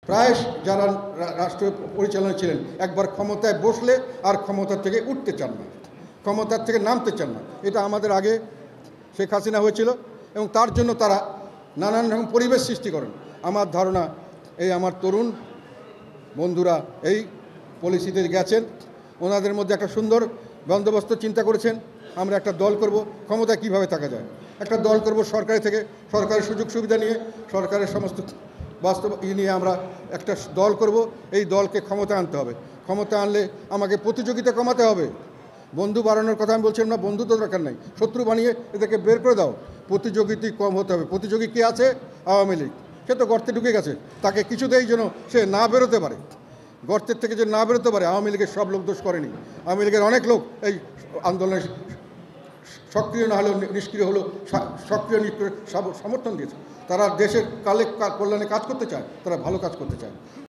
প্রায় যারা রাষ্ট্র পরিচালনা ছিলেন একবার ক্ষমতায় বসলে আর ক্ষমতা থেকে উঠতে চান না, ক্ষমতার থেকে নামতে চান না। এটা আমাদের আগে শেখ হাসিনা হয়েছিল এবং তার জন্য তারা নানান রকম পরিবেশ সৃষ্টি করেন। আমার ধারণা এই আমার তরুণ বন্ধুরা এই পলিসিতে গেছেন, ওনাদের মধ্যে একটা সুন্দর বন্দোবস্ত চিন্তা করেছেন। আমরা একটা দল করব, ক্ষমতায় কীভাবে থাকা যায়, একটা দল করব সরকারের থেকে, সরকারের সুযোগ সুবিধা নিয়ে, সরকারের সমস্ত বাস্তব নিয়ে আমরা একটা দল করব। এই দলকে ক্ষমতা আনতে হবে। ক্ষমতা আনলে আমাকে প্রতিযোগিতা কমাতে হবে। বন্ধু বাড়ানোর কথা আমি বলছিলাম না, বন্ধু তো দরকার নাই, শত্রু বানিয়ে এদেরকে বের করে দাও। প্রতিযোগিতা কম হতে হবে। প্রতিযোগী কে আছে? আওয়ামী লীগ। সে তো গর্তে ঢুকে গেছে, তাকে কিছুতেই যেন সে না বেরোতে পারে, গর্তের থেকে যে না বেরোতে পারে। আওয়ামী লীগের সব লোক দোষ করেনি, আওয়ামী লীগের অনেক লোক এই আন্দোলনে সক্রিয় না হলেও নিষ্ক্রিয় হলেও সক্রিয় সমর্থন দিয়েছে। তারা দেশের কল্যাণে কাজ করতে চায়, তারা ভালো কাজ করতে চায়।